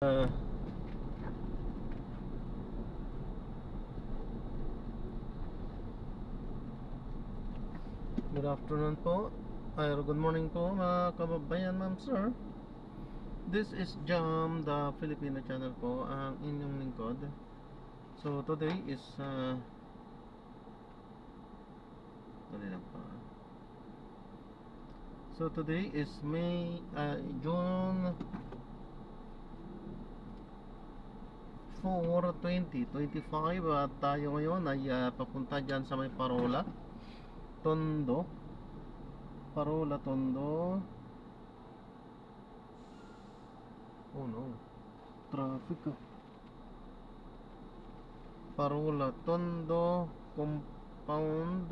Uh, Good afternoon po. Ay, good morning po mga kababayan, ma'am sir. This is Jam, the Filipino channel po, ang inyong lingkod. So today is dali lang po. So today is June 4, 2025 at tayo ngayon ay papunta dyan sa may Tondo. Oh no, traffic Parola Tondo compound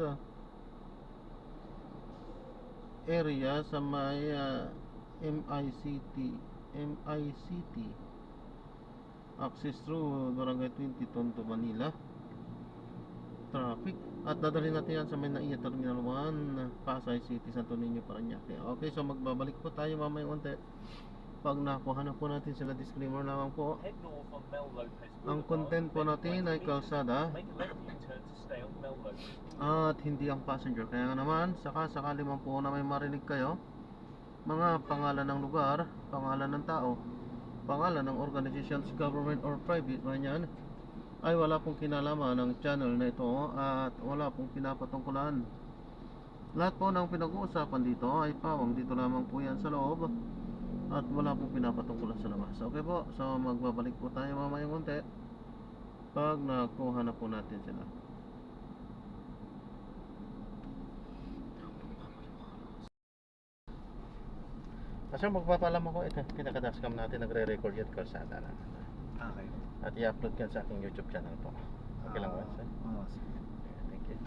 area sa may MICT access through Barangay 20 Tondo, Manila. Traffic. At dadalhin natin yan sa may NAIA Terminal 1 Pasay City, Santo Niño, Parañaque. Okay, so magbabalik po tayo mamaya unti. Pag nakuha na po natin sila, disclaimer lamang po. Ang content po natin ay kalsada at hindi ang passenger. Kaya nga naman, sakali man po na may marinig kayo, mga pangalan ng lugar, pangalan ng tao, pangalan ng organizations, government or private man yan, ay wala pong kinalaman ng channel na ito at wala pong pinapatungkulan. Lahat po ng pinag-uusapan dito ay pawang dito lamang po yan sa loob at wala pong pinapatungkulan sa labas. Okay po, so magbabalik po tayo mamaya konti pag nakuha na po natin sila. Kasi magpapalam ako, ito pinaka-dashcam natin, nagre-record yan kalsada na. Okay. At i-upload yan sa aking YouTube channel po. Okay lang ba? Oo, sige. Thank you.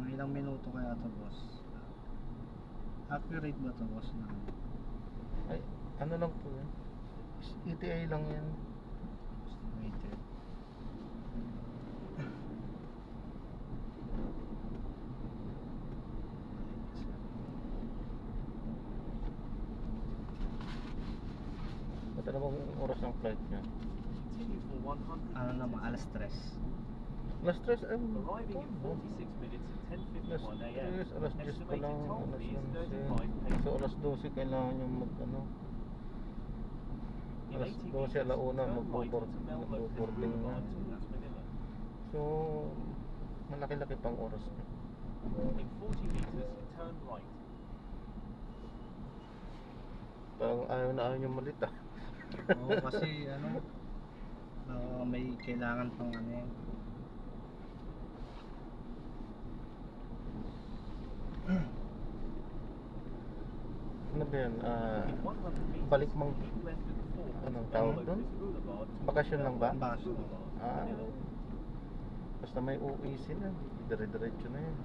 Mga ilang minuto kaya to, boss? Accurate ba to, boss? Ay, ano lang po yan? ETA lang yan. Estimated. Ito na bang oras ng flight niya? Ano naman, alas 3. Last stress, Arriving in 46 minutes at 10:51 a.m. alas 10 pa lang, Estimated toll alas fee is 11. 35 So alas 12 kailangan yung mag alas 12 alauna magbo-boarding na. So malaki-laki pang oras. In 40 meters, turn right. Parang ayaw yung malit ah. Oo, kasi may kailangan pang Ano ba yan? In 100 meters, Balik mang keep left at 4. anong tawag doon? Boulevard. Bakasyon lang ba? Bakasyon. Basta may uwi sila, dire-diretso na yan.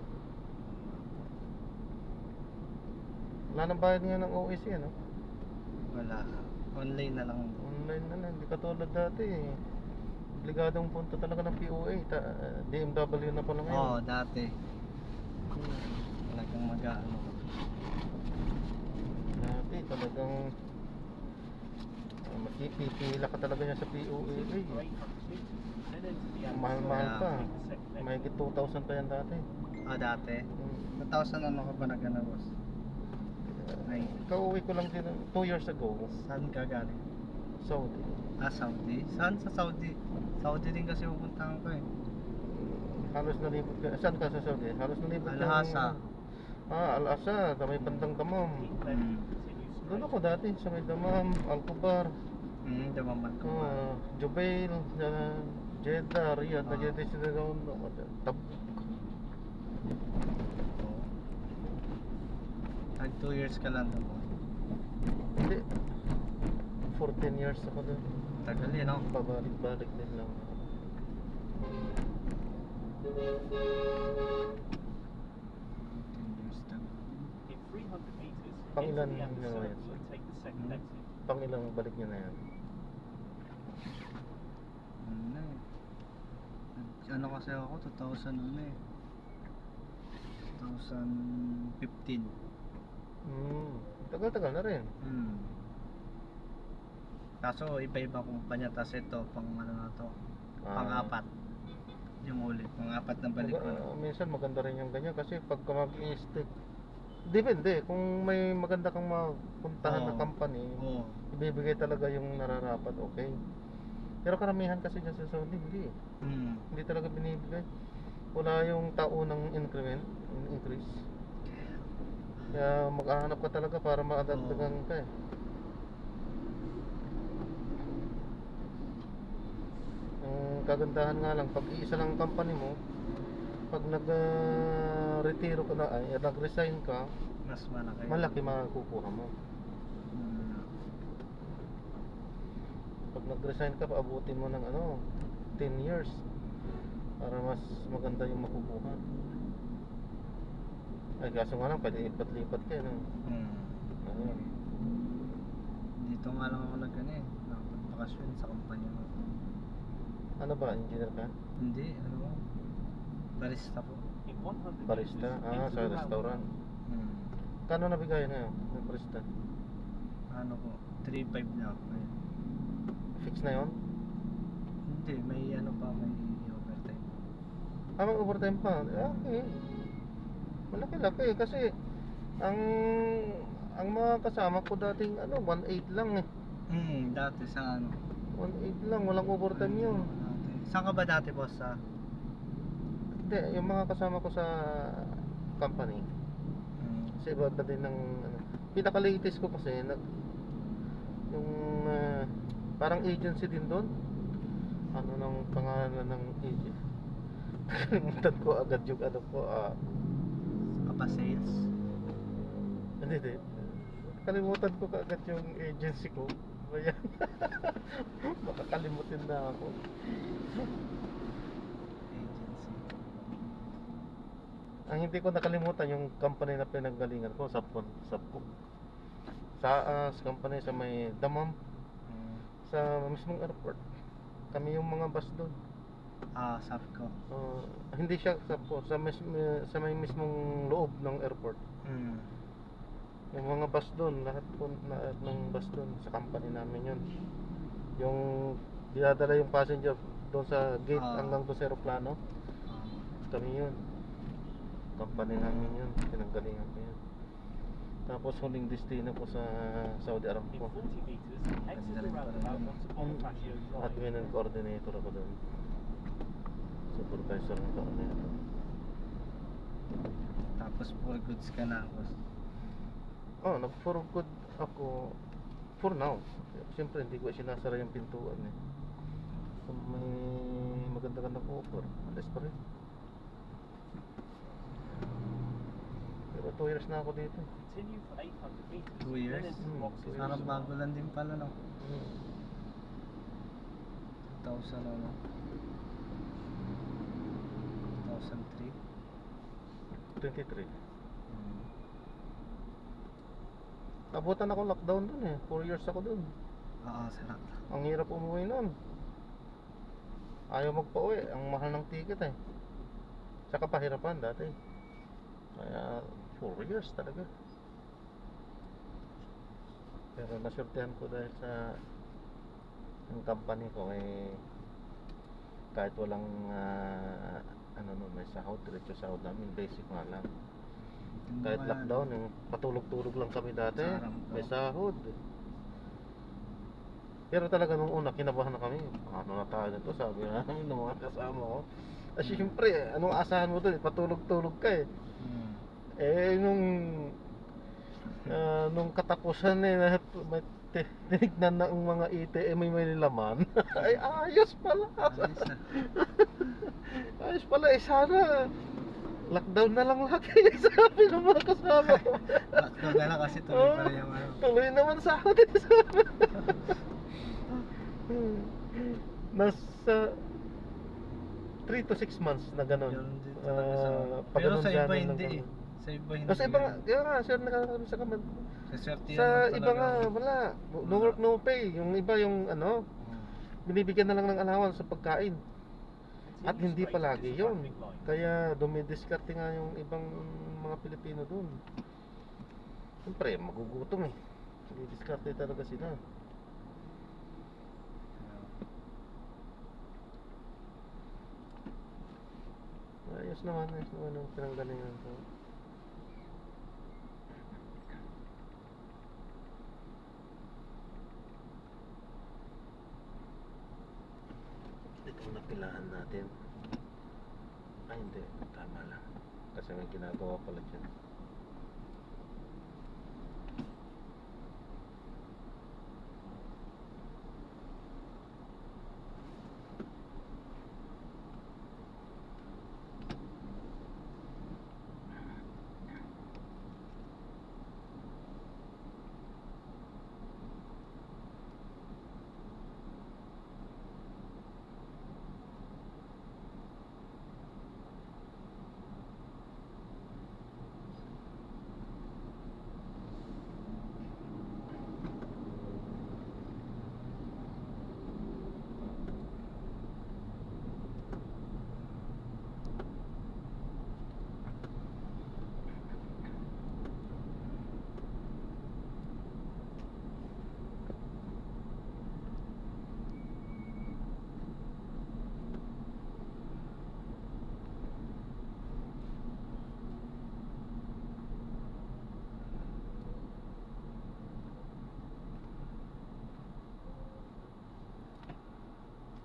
Wala nang bayad nga ng OEC ano? Wala. Online na lang. Online na lang, hindi katulad dati eh. Obligadong punta talaga ng POA, DMW na pala ngayon. Oo, dati. Talagang Dati talagang makipipila ka talaga niya sa POA eh. Mahal-mahal pa. Mahigit 2,000 pa yan dati. Dati. 2,000 ano ka ba na boss? Ay, Kauwi ko lang din 2 years ago, saan ka galing? Saudi. Saudi? Saan sa Saudi? Saudi din kasi pupuntahan ko eh. Halos nalibot ka. Saan ka sa Saudi? Halos nalibot ka. Al-Hasa. Al-Hasa, sa may bandang Damam. Doon ako dati sa may Damam, Al-Kubar, Damaman ko. Jubail, Jeddah, Riyadh, Jeddah sila doon. Tabuk. Tag 2 years ka lang doon. Hindi. 14 years ako doon. Tagal no? Pabalik-balik din lang. Continuous stop. In 300 meters, Pang into ilan the outer na circle yan? and take the second Hmm? exit. Pang ilang balik niya na yan? Ano na eh. Ano kasi ako, 2000 ano eh. 2015. Tagal-tagal na rin. Kaso iba-iba kumpanya, tas ito pang ano na to, pang-apat. Yung ulit, pang-apat na balik ko. Minsan maganda rin yung ganyan kasi pagka mag-i-stick, depende kung may maganda kang mapuntahan na Oo. company, Oo. ibibigay talaga yung nararapat, okay. Pero karamihan kasi dyan sa Saudi, hindi. Hindi talaga binibigay. Wala yung taunang increase. Kaya maghahanap ka talaga para makadagdagan ka eh. Ang kagandahan nga lang, pag iisa lang ang company mo, pag nag-retiro ka na, ay nag-resign ka, Mas malaki. malaki makukuha mo. Hmm. Pag nag-resign ka, paabutin mo ng 10 years para mas maganda yung makukuha. Ay, kaso nga lang, pwede lipat-lipat ka, no? Ayun. Dito nga lang ako nagpapakasyon sa kumpanya mo. Ano ba, engineer ka? Hindi, ano, barista po. In 100 Barista? meters, Sa into the restaurant. Hmm. Kano nabigay na yun, yung barista? Ano po, 3.5 na ako ngayon. Fix na yun? Hindi, may ano pa, may overtime. May overtime pa. Okay. Malaki-laki kasi ang mga kasama ko dating 1.8 lang eh. Dati sa ano. 1.8 lang, walang overtime yun. Dati. Saan ka ba dati, boss? Sa? Hindi, yung mga kasama ko sa company. Kasi iba din ng pinaka-latest ko kasi yung parang agency din doon. Ano nang pangalan ng agency? Nakalimutan ko agad yung Kapa sales? Hindi. Kalimutan ko kaagad yung agency ko. Ayan. Baka kalimutin na ako. Agency. Ang hindi ko nakalimutan yung company na pinanggalingan ko, Subcon. Sa company sa may Damam, sa mismong airport. Kami yung mga bus doon. Sabi ko. Hindi siya sa may mismong loob ng airport. Yung mga bus doon, lahat ng bus doon sa company namin yun. Yung dinadala yung passenger doon sa gate hanggang doon sa aeroplano, kami yun. Company namin yun, pinanggalingan ko yun. Tapos huling destino ko sa Saudi In Aramco. 40 meters, exit the roundabout onto Bonifacio Drive. Admin and coordinator ako doon. Supervisor ng coordinator. Tapos for goods ka na, boss. Nag-for good ako for now. Siyempre hindi ko sinasara yung pintuan eh. Kung may maganda-gandang offer, alis pa rin. Pero 2 years na ako dito. Continue for 800 meters. 2 years? Then into Roxas Parang Drive. bago lang din pala, no? 2000 ano? 2003? 23. Abutan ako lockdown dun eh. 4 years ako dun. Sarap. Ang hirap umuwi nun. Ayaw magpa-uwi. Ang mahal ng ticket eh. Saka pahirapan dati. Kaya 4 years talaga. Pero nasurtihan ko dahil sa yung company ko kahit walang may sahod, diretso sahod namin, basic nga lang. Kahit lockdown, yung patulog-tulog lang kami dati, may sahod. Pero talaga nung una, kinabahan na kami. Ano na tayo nito, sabi namin ng mga kasama ko. Kasi syempre, anong asahan mo doon? Patulog-tulog ka eh. Nung katapusan may tinignan na ang mga ATM may laman. Ay, ayos pala. Ayos pala, sana lockdown na lang lagi, sabi ng mga kasama ko. Lockdown na lang kasi tuloy pa rin yung ano. Tuloy naman sahod ito sa 3 to 6 months na gano'n. Yun din talaga sa Pag pero ganun sa siya, iba ng hindi eh. ganun. Sa iba hindi. Sa iba nga, kaya nga, sir, nakakami sa kaman. Sa swerte Sa yan iba nga, talaga. wala. No Wala. work, no pay. Yung iba yung ano, binibigyan na lang ng allowance sa pagkain. At hindi palagi yun. Kaya dumidiskarte nga yung ibang mga Pilipino dun. Siyempre, magugutom eh. Dumidiskarte talaga sila. Ayos naman yung pinanggalingan ko. Itong napilahan natin. Ay hindi, tama lang. Kasi may ginagawa pala dyan.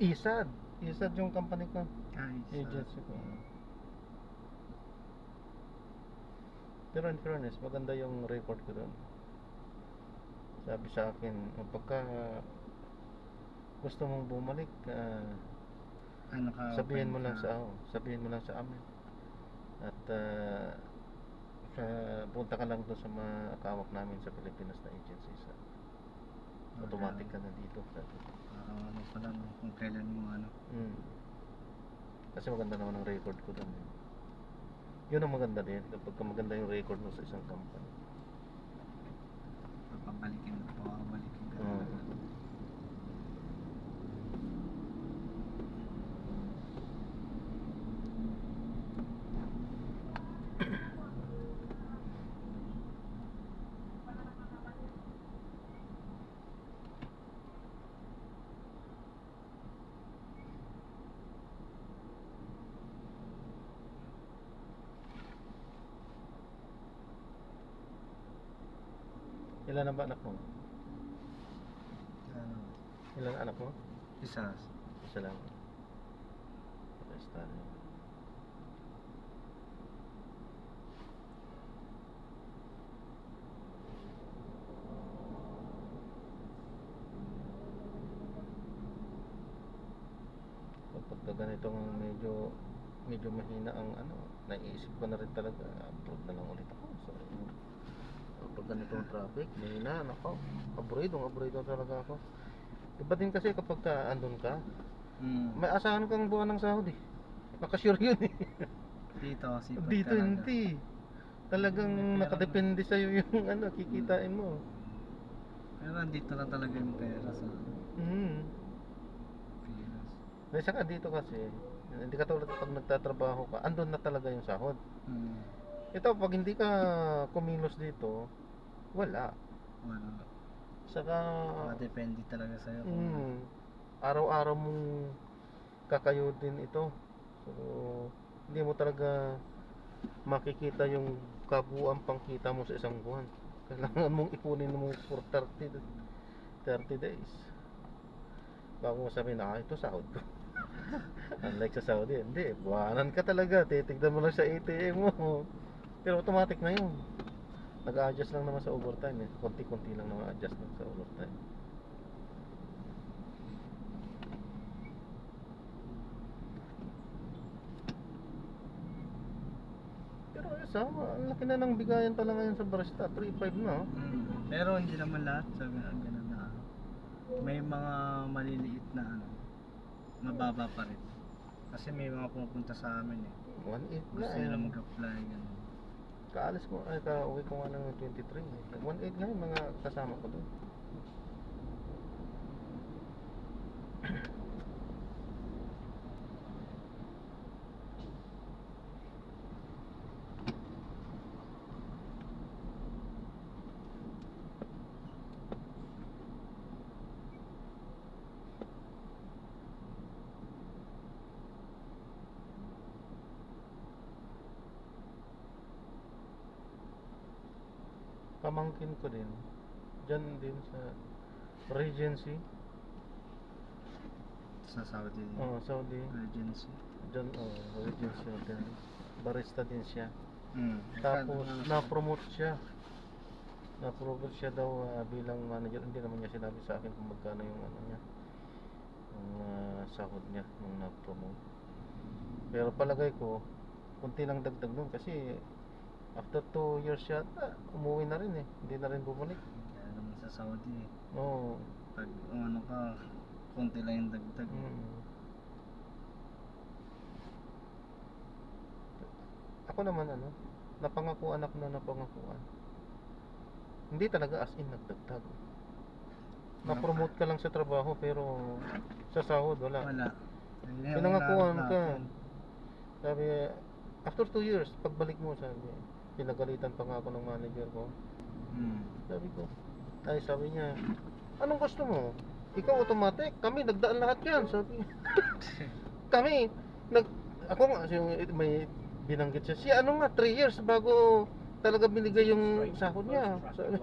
ISAD yung company ko. Agency ko. Pero in fairness, maganda yung record ko doon. Sabi sa akin, pagka gusto mong bumalik, sabihin mo lang sa amin. At punta ka lang doon sa mga kawak namin sa Pilipinas na agencies. Automatic ka na dito. Ano pala no, kung kailan mo ano. Kasi maganda naman ang record ko doon. Yun ang maganda din kapag maganda yung record mo sa isang company. Papabalikin ka. Ilan na ba anak mo? Ilan anak mo? Isa. Isa lang. Resta. Kapag ganitong medyo mahina ang ano, naiisip ko na rin talaga, upload na lang ulit ako. So, pag ganitong traffic, mahina, nako, aburrido talaga ako. Iba din kasi kapag andun ka, may asahan kang buwan ng sahod eh. Nakasure yun eh. Dito Dito talaga. hindi. Talagang nakadepende sa'yo yung ano, kikitain mo. Pero andito lang talaga yung pera sa Pilipinas. May saka dito kasi, hindi ka tulad pag nagtatrabaho ka, andun na talaga yung sahod. Ito, pag hindi ka kumilos dito, wala. Saka Depende talaga sa'yo. araw-araw mong kakayodin ito. So, hindi mo talaga makikita yung kabuuan pangkita mo sa isang buwan. Kailangan mong ipunin mo for 30 days bago mo sabihin na ito sahod ko. Unlike sa Saudi, hindi, buwanan ka talaga, titignan mo lang sa ATM mo, pero automatic na yun. Nag-a-adjust lang naman sa overtime eh, konti-konti lang naman adjust lang sa overtime. Pero ang laki na ng bigayan pala ngayon sa barista, 3.5 na. Pero hindi naman lahat sabi na ganun na may mga maliliit na ano, mababa pa rin. Kasi may mga pumupunta sa amin eh. 1.8 Gusto nga nila eh. mag-apply. Ganun. Kaalis ko, ay kauwi ko nga ng 23 eh. 1.8 nga yung mga kasama ko doon. Pamangkin ko din. Diyan din sa Regency. Sa Saudi Saudi. Agency. Diyan, Regency Hotel. Barista din siya. Masyado Tapos, na- na-promote siya. Na-promote siya daw bilang manager. Hindi naman niya sinabi sa akin kung magkano yung ano niya. Yung sahod niya nung na-promote. Pero palagay ko, kunti lang dagdag nun kasi after 2 years yata, umuwi na rin eh. Hindi na rin bumalik. Kaya naman sa Saudi eh. Oo. Pag ano ka, konti lang yung dagdag. Ako naman napangakuan ako na napangakuan. Hindi talaga as in nagdagdag. Na-promote ka lang sa trabaho pero sa sahod wala. Wala. Yun yung Pinangakuan hinahanap ka. natin. Sabi, after 2 years, pagbalik mo, sabi, pinagalitan pa nga ako ng manager ko. Sabi ko, sabi niya, anong gusto mo? Ikaw automatic, kami nagdaan lahat yan. Sabi, kami, ako nga, may binanggit siya. Siya, 3 years bago talaga binigay yung sahod niya. Sabi,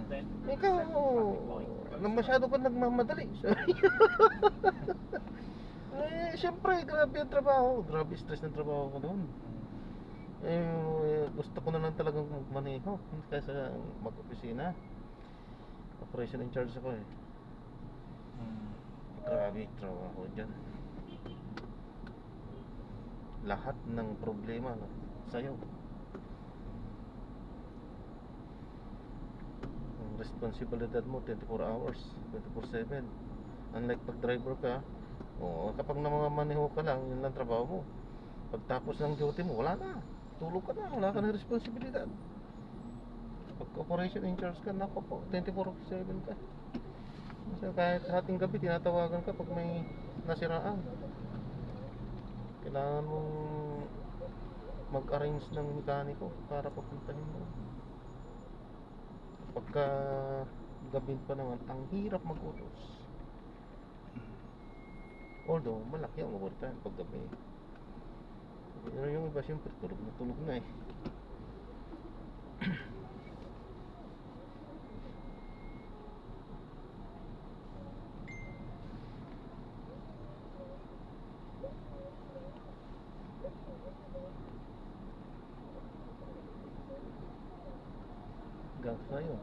Then ikaw, masyado ka nagmamadali. Sabi, siyempre, grabe ang trabaho. Grabe stress ng trabaho ko doon. Gusto ko na lang talagang magmaneho kaysa mag-opisina. Operation in charge ako eh. Grabe trabaho dyan. Lahat ng problema sa'yo. Ang responsibilidad mo 24 hours, 24/7. Unlike pag driver ka, kapag namamaneho ka lang, yun lang trabaho mo. Pagtapos ng duty mo, wala na. Tulog ka na, wala ka ng responsibilidad. Pag operation in charge ka, nako po, 24/7 ka. Kasi kahit hating gabi, tinatawagan ka pag may nasiraan. Kailangan mong mag-arrange ng mekaniko para papuntahin mo. Pagka gabi pa naman, ang hirap mag-utos. Although, malaki ang overtime pag gabi. Pero yung iba siyempre tulog na eh. Hanggang sa yun.